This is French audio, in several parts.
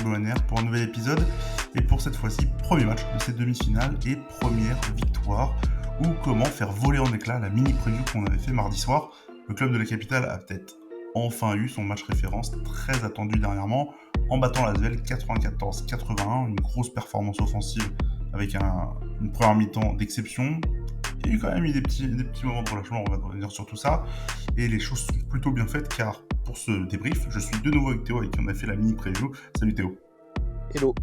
Thiago Henner pour un nouvel épisode. Et pour cette fois-ci, premier match de cette demi-finale et première victoire. Ou comment faire voler en éclats la mini-preview qu'on avait fait mardi soir. Le club de la capitale a peut-être enfin eu son match référence très attendu dernièrement en battant l'Asvel 94-81, une grosse performance offensive avec une première mi-temps d'exception. Il y a eu quand même eu des petits moments de relâchement, on va revenir sur tout ça. Et les choses sont plutôt bien faites car pour ce débrief, je suis de nouveau avec Théo avec qui on a fait la mini-preview. Salut Théo. Hello.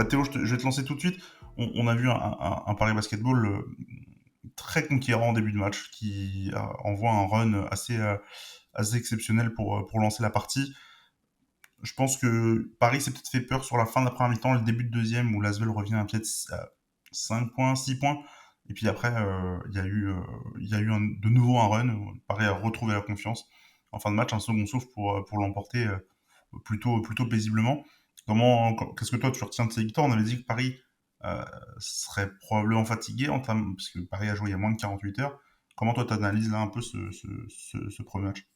Théo, je vais te lancer tout de suite. On a vu un Paris Basketball très conquérant en début de match qui envoie un run assez exceptionnel pour lancer la partie. Je pense que Paris s'est peut-être fait peur sur la fin de la première mi-temps, le début de deuxième où l'Asvel revient à pied de 5 points, 6 points. Et puis après, il y a eu de nouveau un run. Paris a retrouvé la confiance. En fin de match, un second souffle pour l'emporter plutôt paisiblement. Qu'est-ce que toi tu retiens de ces victoires? On avait dit que Paris serait probablement fatigué parce que Paris a joué il y a moins de 48 heures. Comment toi tu analyses là un peu ce premier match?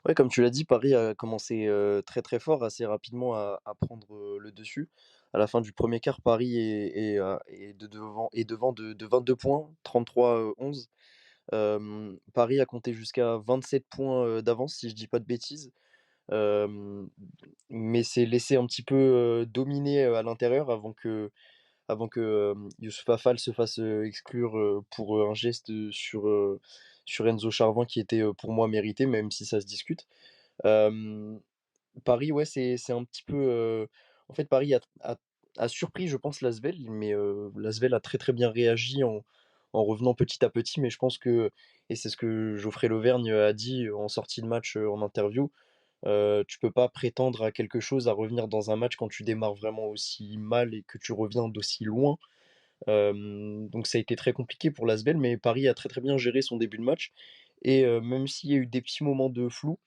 Ouais, comme tu l'as dit, Paris a commencé très très fort, assez rapidement à prendre le dessus. À la fin du premier quart, Paris est devant de 22 points, 33-11. Paris a compté jusqu'à 27 points d'avance, si je dis pas de bêtises. Euh, mais s'est laissé un petit peu dominer à l'intérieur avant que Youssouf Afal se fasse exclure pour un geste sur Enzo Charvin qui était pour moi mérité, même si ça se discute. Euh, Paris, ouais, c'est un petit peu. En fait, Paris a surpris, je pense, l'Asvel, mais l'Asvel a très très bien réagi en revenant petit à petit. Mais je pense que, et c'est ce que Geoffrey Lauvergne a dit en sortie de match en interview, tu peux pas prétendre à quelque chose, à revenir dans un match quand tu démarres vraiment aussi mal et que tu reviens d'aussi loin. Donc ça a été très compliqué pour l'Asvel, mais Paris a très très bien géré son début de match. Et même s'il y a eu des petits moments de flou,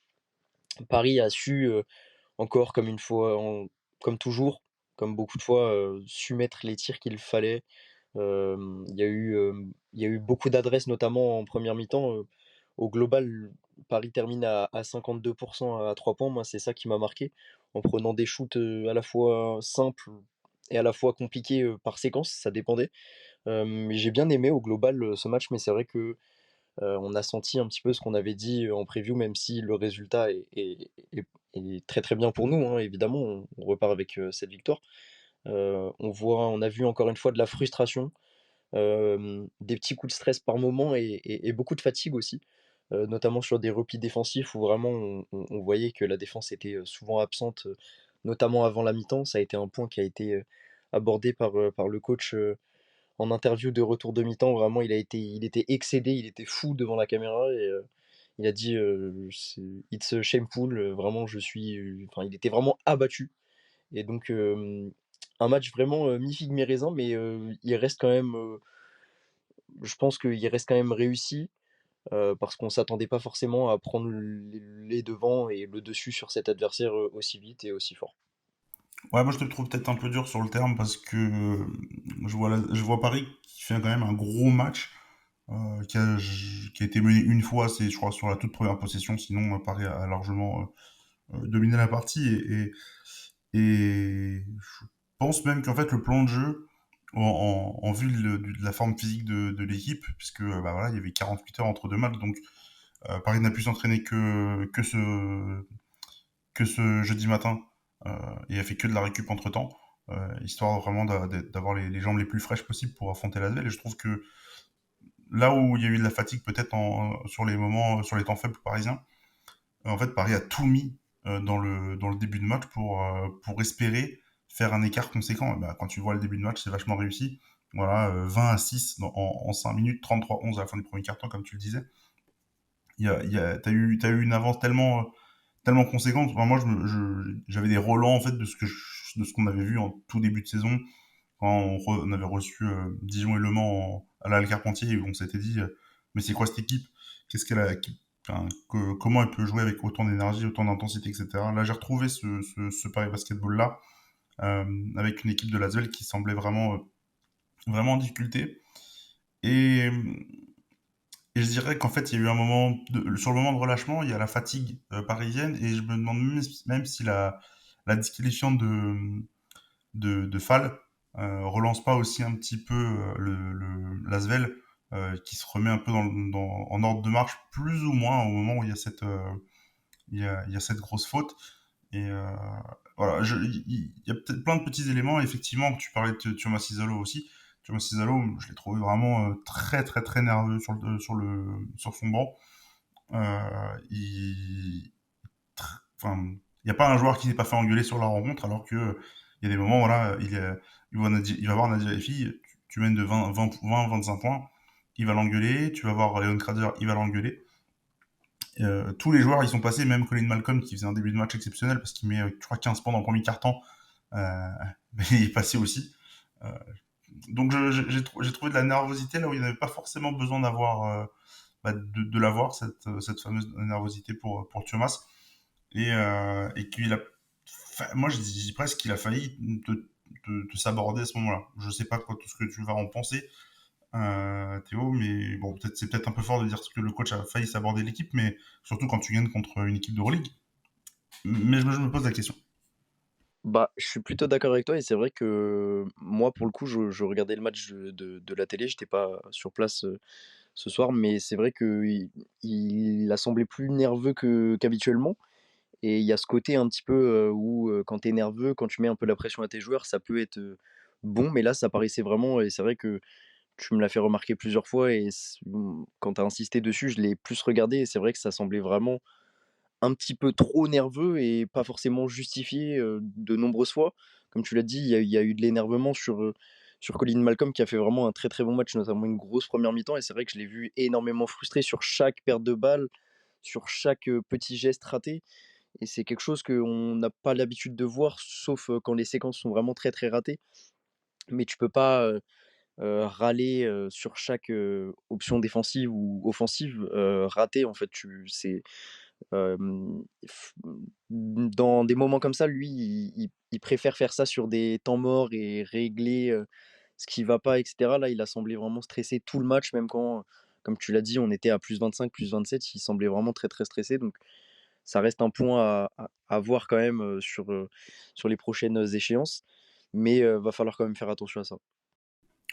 Paris a su encore comme une fois, comme toujours, comme beaucoup de fois, su mettre les tirs qu'il fallait. Il y a eu beaucoup d'adresses, notamment en première mi-temps. Au global, Paris termine à 52% à 3 points. Moi, c'est ça qui m'a marqué, en prenant des shoots à la fois simples et à la fois compliqués par séquence, ça dépendait. Mais j'ai bien aimé au global ce match, mais c'est vrai que on a senti un petit peu ce qu'on avait dit en preview, même si le résultat est très très bien pour nous, hein, évidemment, on repart avec cette victoire. On a vu encore une fois de la frustration, des petits coups de stress par moment et beaucoup de fatigue aussi, notamment sur des replis défensifs où vraiment on voyait que la défense était souvent absente, notamment avant la mi-temps. Ça a été un point qui a été abordé par le coach en interview de retour de mi-temps. Vraiment, il était excédé, il était fou devant la caméra et il a dit It's shameful, vraiment, enfin, il était vraiment abattu. Et donc, un match vraiment mi-figue mi-raisin, mais il reste quand même. Je pense qu'il reste quand même réussi parce qu'on s'attendait pas forcément à prendre les devants et le dessus sur cet adversaire aussi vite et aussi fort. Ouais, moi je te trouve peut-être un peu dur sur le terme parce que je vois Paris qui fait quand même un gros match qui a été mené une fois, c'est je crois sur la toute première possession, sinon Paris a largement dominé la partie et je pense même qu'en fait le plan de jeu en vue de la forme physique de l'équipe, puisque bah voilà, il y avait 48 heures entre deux matchs, donc Paris n'a pu s'entraîner que ce jeudi matin et a fait que de la récup entre temps, histoire vraiment d'avoir les jambes les plus fraîches possibles pour affronter l'Asvel. Et je trouve que là où il y a eu de la fatigue peut-être sur les moments, sur les temps faibles parisiens, en fait Paris a tout mis dans le début de match pour espérer faire un écart conséquent. Et bah, quand tu vois le début de match, c'est vachement réussi. Voilà, 20-6 en 5 minutes, 33-11 à la fin du premier quart-temps, comme tu le disais. T'as eu une avance tellement conséquente. Enfin, moi, j'avais des relents en fait de ce qu'on avait vu en tout début de saison quand on avait reçu Dijon et Le Mans à la Halle Carpentier et on s'était dit mais c'est quoi cette équipe? Qu'est-ce qu'elle a enfin, comment elle peut jouer avec autant d'énergie, autant d'intensité, etc. Là, j'ai retrouvé ce Paris Basketball là avec une équipe de Lasvel qui semblait vraiment en difficulté et je dirais qu'en fait, il y a eu un sur le moment de relâchement, il y a la fatigue parisienne et je me demande même si la disqualifiante de Fall relance pas aussi un petit peu l'Asvel qui se remet un peu en ordre de marche, plus ou moins au moment où il y a cette grosse faute. Et voilà, il y a peut-être plein de petits éléments. Effectivement, tu parlais de Thiago Cizalo aussi. Thiago Cizalo, je l'ai trouvé vraiment très très très nerveux sur son banc. Il, enfin, il n'y a pas un joueur qui s'est pas fait engueuler sur la rencontre, alors que il y a des moments, voilà, il va voir Nadia Effi, tu mènes de 25 points, il va l'engueuler, tu vas voir Leon Krader, il va l'engueuler. Tous les joueurs, ils sont passés, même Colin Malcolm, qui faisait un début de match exceptionnel, parce qu'il met, je crois, 15 points dans le premier quart-temps, euh, il est passé aussi. Euh, donc j'ai trouvé de la nervosité là où il n'y avait pas forcément besoin de l'avoir, cette fameuse nervosité pour Thomas. Et qu'il a, moi je dis presque qu'il a failli te s'aborder à ce moment-là. Je sais pas quoi, tout ce que tu vas en penser, Théo, mais bon, c'est peut-être un peu fort de dire que le coach a failli s'aborder l'équipe, mais surtout quand tu gagnes contre une équipe de Euroleague. Mais je me pose la question. Bah, je suis plutôt d'accord avec toi et c'est vrai que moi, pour le coup, je regardais le match de la télé, j'étais pas sur place, ce soir, mais c'est vrai qu'il a semblé plus nerveux qu'habituellement et il y a ce côté un petit peu, où, quand tu es nerveux, quand tu mets un peu la pression à tes joueurs, ça peut être, bon, mais là, ça paraissait vraiment et c'est vrai que tu me l'as fait remarquer plusieurs fois et quand tu as insisté dessus, je l'ai plus regardé et c'est vrai que ça semblait vraiment un petit peu trop nerveux et pas forcément justifié, de nombreuses fois. Comme tu l'as dit, il y a eu de l'énervement sur Colin Malcolm qui a fait vraiment un très, très bon match, notamment une grosse première mi-temps et c'est vrai que je l'ai vu énormément frustré sur chaque perte de balle, sur chaque, petit geste raté et c'est quelque chose qu'on n'a pas l'habitude de voir sauf, quand les séquences sont vraiment très, très ratées. Mais tu peux pas, râler, sur chaque, option défensive ou offensive, ratée en fait. F Dans des moments comme ça, lui, il préfère faire ça sur des temps morts et régler, ce qui va pas et cetera. Là, il a semblé vraiment stressé tout le match, même quand, comme tu l'as dit, on était à +25, +27, il semblait vraiment très, très stressé. Donc ça reste un point à voir quand même, sur les prochaines échéances. Mais va falloir quand même faire attention à ça.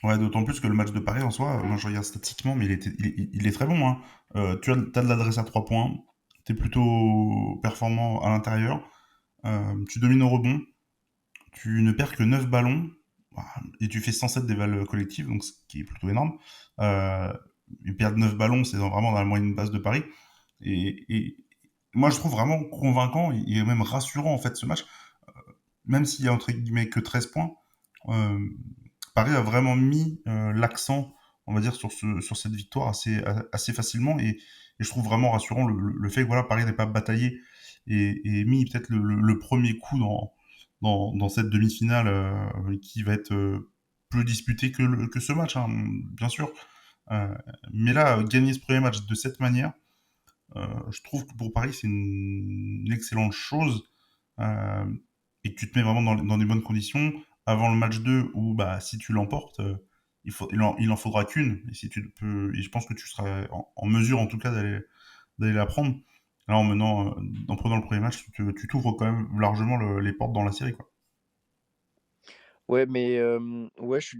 Ouais, d'autant plus que le match de Paris en soi, moi je regarde statistiquement, mais il est très bon. Hein. T'as de l'adresse à 3 points, t'es plutôt performant à l'intérieur, tu domines au rebond, tu ne perds que 9 ballons, bah, et tu fais 107 des balles collectives, donc ce qui est plutôt énorme. Euh, et perdre 9 ballons, c'est vraiment dans la moyenne basse de Paris. Et moi, je trouve vraiment convaincant et même rassurant, en fait, ce match. Même s'il y a, entre guillemets, que 13 points, euh, Paris a vraiment mis l'accent, on va dire, sur cette victoire assez facilement. Et je trouve vraiment rassurant le fait que voilà, Paris n'ait pas bataillé et mis peut-être le premier coup dans cette demi-finale qui va être plus disputée que ce match, hein, bien sûr. Euh, mais là, gagner ce premier match de cette manière, je trouve que pour Paris, c'est une excellente chose euh, et que tu te mets vraiment dans des bonnes conditions avant le match 2 où bah, si tu l'emportes, il en faudra qu'une. Et, si tu peux, et je pense que tu seras en mesure en tout cas d'aller la prendre. Là, en prenant le premier match, tu t'ouvres quand même largement les portes dans la série. Quoi. Ouais, mais ouais, je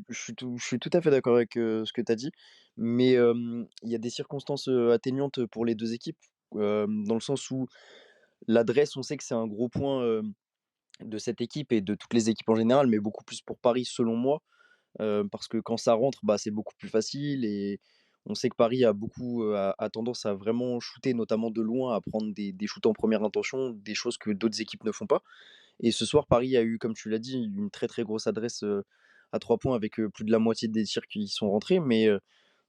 suis tout à fait d'accord avec, ce que tu as dit. Mais il y a des circonstances, atténuantes pour les 2 équipes, dans le sens où l'adresse, on sait que c'est un gros point, de cette équipe et de toutes les équipes en général, mais beaucoup plus pour Paris selon moi. Parce que quand ça rentre, bah, c'est beaucoup plus facile et on sait que Paris a beaucoup, a tendance à vraiment shooter, notamment de loin, à prendre des shoots en première intention, des choses que d'autres équipes ne font pas. Et ce soir, Paris a eu, comme tu l'as dit, une très, très grosse adresse, à 3 points avec, plus de la moitié des tirs qui sont rentrés. Mais,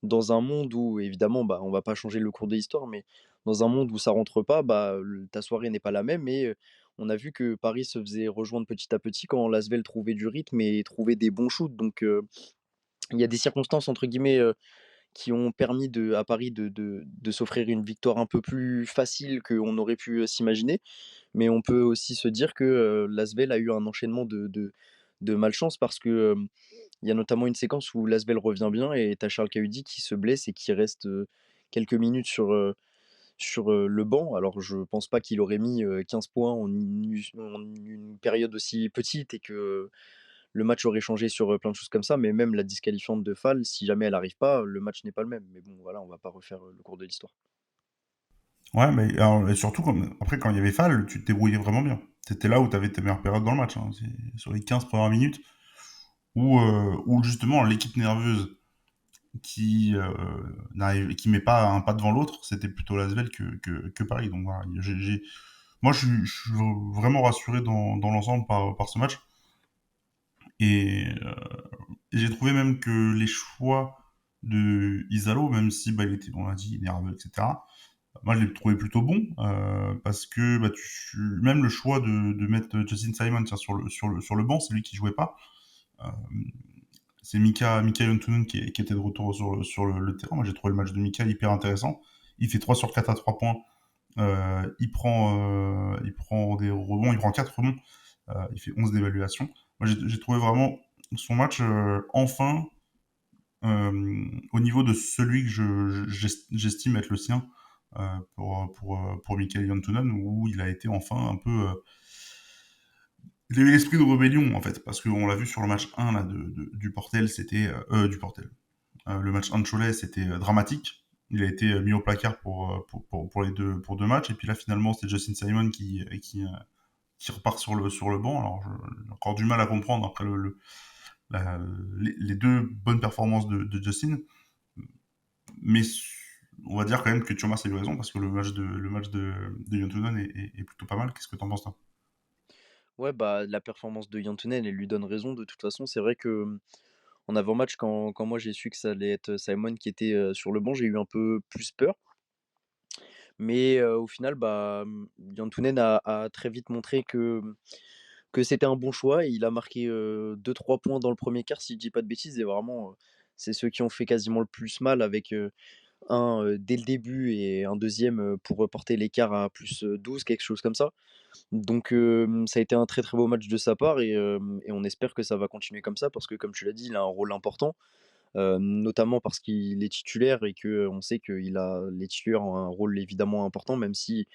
dans un monde où évidemment, bah, on va pas changer le cours de l'histoire, mais dans un monde où ça rentre pas, bah, ta soirée n'est pas la même et on a vu que Paris se faisait rejoindre petit à petit quand l'Asvel trouvait du rythme et trouvait des bons shoots. Donc, il y a des circonstances entre guillemets, qui ont permis à Paris de s'offrir une victoire un peu plus facile qu'on aurait pu, s'imaginer. Mais on peut aussi se dire que, l'Asvel a eu un enchaînement de malchance parce que, il y a notamment une séquence où l'Asvel revient bien et tu as Charles Cahudy qui se blesse et qui reste, quelques minutes le banc. Alors je pense pas qu'il aurait mis, 15 points en une période aussi petite et que le match aurait changé sur, plein de choses comme ça, mais même la disqualifiante de Fall, si jamais elle arrive pas, le match n'est pas le même. Mais bon, voilà, on va pas refaire, le cours de l'histoire. Ouais, mais alors, et surtout, après, quand il y avait Fall, tu te débrouillais vraiment bien. C'était là où tu avais tes meilleures périodes dans le match, hein. C'est sur les 15 premières minutes, où justement l'équipe nerveuse qui met pas un pas devant l'autre, c'était plutôt l'Asvel que Paris. Donc voilà, moi je suis vraiment rassuré dans l'ensemble par ce match. Et j'ai trouvé même que les choix de Isalo, même si bah, il était, on l'a dit, nerveux, etc. Moi, je l'ai trouvé plutôt bon parce que bah, même le choix de mettre Justin Simon tiens, sur le banc, c'est lui qui jouait pas. Euh, c'est Mika Yontunen qui était de retour sur le terrain. Moi, j'ai trouvé le match de Mika hyper intéressant. Il fait 3 sur 4 à 3 points. Il prend des rebonds, il prend 4 rebonds. Il fait 11 d'évaluation. Moi, j'ai trouvé vraiment son match enfin au niveau de celui que j'estime être le sien pour Mikael Yontunen, où il a été enfin un peu. Il a eu l'esprit de rébellion, en fait, parce qu'on l'a vu sur le match 1 là, du Portel, c'était. Du Portel. Le match 1 de Cholet, c'était dramatique. Il a été mis au placard pour pour deux matchs, et puis là, finalement, c'est Justin Simon qui repart sur le banc. Alors, j'ai encore du mal à comprendre après les deux bonnes performances de Justin. Mais on va dire quand même que Thomas a eu raison parce que le match de Yontunen est plutôt pas mal. Qu'est-ce que t'en penses, toi? Ouais, bah, la performance de Yantunen, elle lui donne raison de toute façon. C'est vrai que, en avant-match, quand moi j'ai su que ça allait être Simon qui était, sur le banc, j'ai eu un peu plus peur. Mais, au final, bah, Yantunen a très vite montré que c'était un bon choix et il a marqué, 2-3 points dans le premier quart si je dis pas de bêtises et vraiment, c'est ceux qui ont fait quasiment le plus mal avec, un, dès le début et un deuxième pour porter l'écart à +12 quelque chose comme ça. Donc ça a été un très, très beau match de sa part et on espère que ça va continuer comme ça parce que comme tu l'as dit, il a un rôle important, notamment parce qu'il est titulaire et qu'on sait que les titulaires ont un rôle évidemment important, même si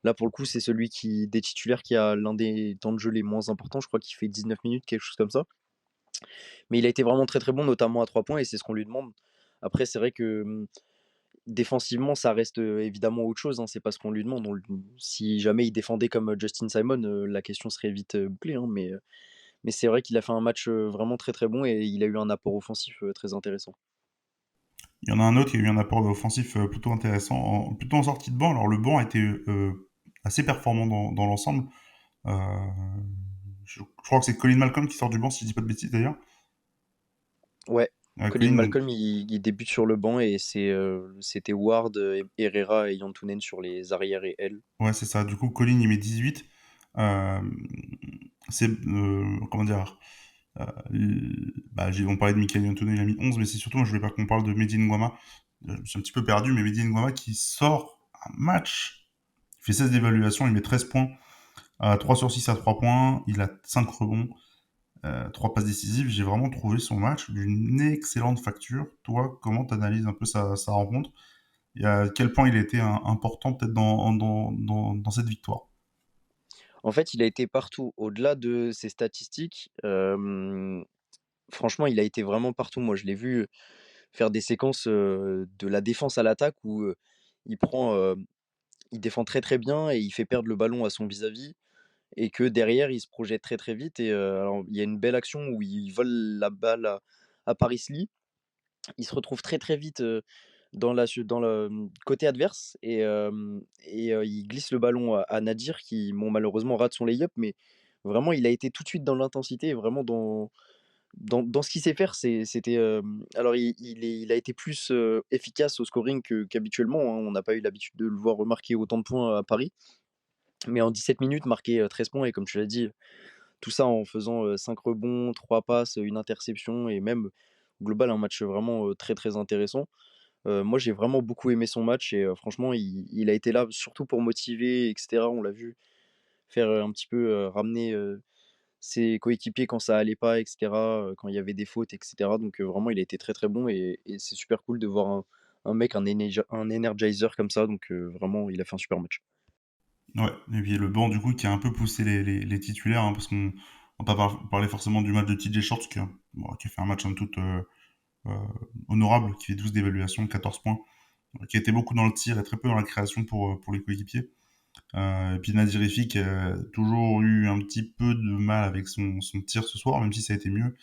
là, pour le coup, c'est celui des titulaires qui a l'un des temps de jeu les moins importants. Je crois qu'il fait 19 minutes, quelque chose comme ça. Mais il a été vraiment très, très bon, notamment à 3 points et c'est ce qu'on lui demande. Après, c'est vrai que, défensivement, ça reste, évidemment autre chose, hein, c'est pas ce qu'on lui demande. Si jamais il défendait comme, Justin Simon, la question serait vite, bouclée, hein, mais c'est vrai qu'il a fait un match, vraiment très, très bon et il a eu un apport offensif, très intéressant. Il y en a un autre qui a eu un apport offensif plutôt intéressant, plutôt en sortie de banc. Alors le banc était assez performant dans l'ensemble. Euh, je crois que c'est Colin Malcolm qui sort du banc, si je dis pas de bêtises d'ailleurs. Ouais, Colin Colin, donc, Malcolm, il débute sur le banc et c'était Ward, Herrera et Yantunen sur les arrières et aile. ouais, c'est ça. Du coup, Colin, il met 18. Euh, comment dire, bah, on parlait de Michael Antonio, il a mis 11, mais c'est surtout, moi, je voulais pas qu'on parle de Mehdi Nguama. Je me suis un petit peu perdu, mais Mehdi Nguama qui sort un match, il fait 16 d'évaluation, il met 13 points, 3 sur 6 à 3 points, il a 5 rebonds, 3 passes décisives. J'ai vraiment trouvé son match d'une excellente facture. Toi, comment tu analyses un peu sa rencontre et à quel point il a été important peut-être dans cette victoire? En fait, il a été partout. Au-delà de ses statistiques, franchement, il a été vraiment partout. Moi, je l'ai vu faire des séquences, de la défense à l'attaque où, il prend, il défend très, très bien et il fait perdre le ballon à son vis-à-vis et que derrière, il se projette très, très vite et alors il y a une belle action où il vole la balle à Paris Lee. Il se retrouve très, très vite, dans le, côté adverse et il glisse le ballon à Nadir qui, bon, malheureusement rate son lay-up, mais vraiment il a été tout de suite dans l'intensité et vraiment dans ce qu'il sait faire. Alors il a été plus, efficace au scoring qu'habituellement, hein. On n'a pas eu l'habitude de le voir remarquer autant de points à Paris, mais en 17 minutes marquer, 13 points et comme tu l'as dit, tout ça en faisant, 5 rebonds, 3 passes, une interception et même au global un match vraiment, très, très intéressant. Moi, j'ai vraiment beaucoup aimé son match et franchement, il a été là surtout pour motiver et cetera. On l'a vu faire, un petit peu, ramener, ses coéquipiers quand ça allait pas et cetera, quand il y avait des fautes et cetera. Donc vraiment, il a été très, très bon et c'est super cool de voir un mec, un energizer comme ça, donc vraiment, il a fait un super match. Ouais, et puis le banc, du coup, qui a un peu poussé les titulaires, hein, parce qu'on va pas parler forcément du match de TJ Shorts, qui a fait un match en toute euh, honorable, qui fait 12 d'évaluation, 14 points, qui a été beaucoup dans le tir et très peu dans la création pour les coéquipiers. Et puis Nadir Effi, qui a toujours eu un petit peu de mal avec son tir ce soir, même si ça a été mieux,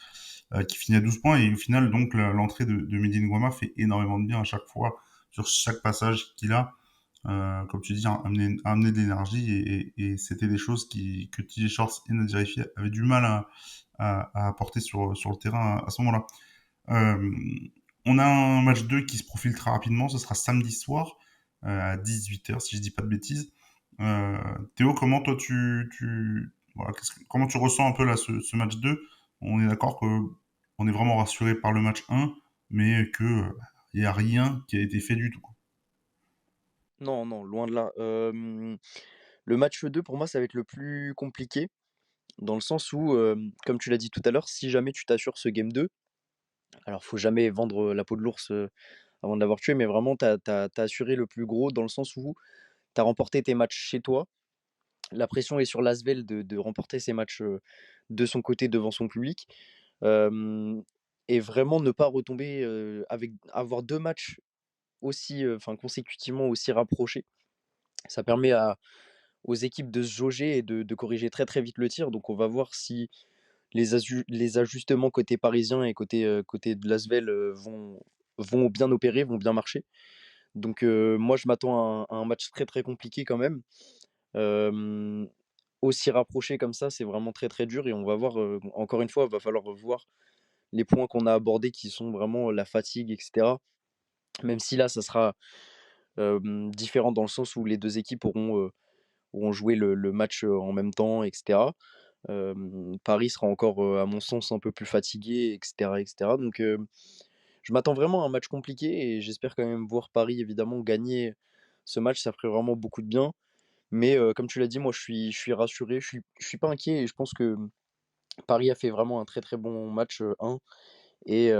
qui finit à 12 points. Et au final, donc, l'entrée de Mehdi Nguama fait énormément de bien à chaque fois, sur chaque passage qu'il a. Comme tu dis, amener de l'énergie. Et c'était des choses que TJ Shorts et Nadir Effi avaient du mal à apporter sur le terrain à ce moment-là. Euh, on a un match 2 qui se profile très rapidement. Ce sera samedi soir à 18h, si je dis pas de bêtises. Euh, Théo, comment toi voilà, comment tu ressens un peu là ce match 2? On est d'accord que on est vraiment rassuré par le match 1, mais que il y a rien qui a été fait du tout, quoi. Non, non, loin de là. Le match 2 pour moi, ça va être le plus compliqué, dans le sens où, comme tu l'as dit tout à l'heure, si jamais tu t'assures ce game 2, alors faut jamais vendre la peau de l'ours avant de l'avoir tué, mais vraiment, tu as assuré le plus gros dans le sens où tu as remporté tes matchs chez toi. La pression est sur l'Asvel de remporter ses matchs de son côté devant son public. Euh, et vraiment ne pas retomber avec avoir deux matchs aussi, enfin consécutivement aussi rapprochés. Ça permet aux équipes de se jauger et de corriger très très vite le tir. Donc on va voir si les ajustements côté parisien et côté de l'Asvel vont bien opérer, vont bien marcher. Donc moi je m'attends à un match très très compliqué quand même. Euh, Aussi rapproché comme ça, c'est vraiment très très dur et on va voir, encore une fois, il va falloir voir les points qu'on a abordés qui sont vraiment la fatigue, etc. Même si là, ça sera différent dans le sens où les deux équipes auront joué le match en même temps, etc. Paris sera encore, à mon sens, un peu plus fatigué, etc. etc. Donc, je m'attends vraiment à un match compliqué et j'espère quand même voir Paris, évidemment, gagner ce match. Ça ferait vraiment beaucoup de bien. Mais comme tu l'as dit, moi, je suis rassuré, je suis pas inquiet et je pense que Paris a fait vraiment un très très bon match 1 et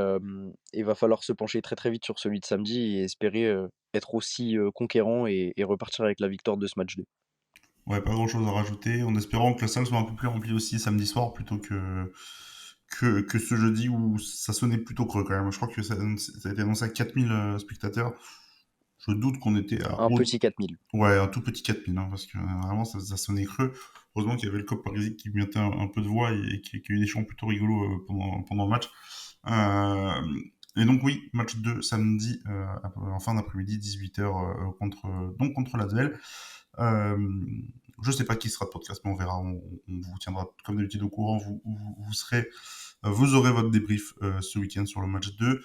il va falloir se pencher très très vite sur celui de samedi et espérer être aussi conquérant et repartir avec la victoire de ce match 2. Ouais, pas grand-chose à rajouter, en espérant que la salle soit un peu plus remplie aussi samedi soir plutôt que ce jeudi où ça sonnait plutôt creux quand même. Je crois que ça a été annoncé à 4000 spectateurs. Je doute qu'on était à Un petit 4000. ouais, un tout petit 4000, hein, parce que vraiment ça sonnait creux. Heureusement qu'il y avait le cop parisique qui mettait un peu de voix et qui a eu des chants plutôt rigolos pendant le match. Euh, et donc oui, match 2 samedi en fin d'après-midi, 18h contre l'Asvel. Euh, je sais pas qui sera de podcast, mais on verra. On vous tiendra comme d'habitude au courant. Vous aurez votre débrief ce week-end sur le match 2.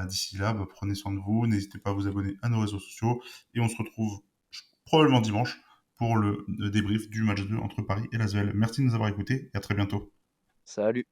D'ici là, bah, prenez soin de vous. N'hésitez pas à vous abonner à nos réseaux sociaux. Et on se retrouve probablement dimanche pour le débrief du match 2 entre Paris et Lasvel. Merci de nous avoir écoutés et à très bientôt. Salut.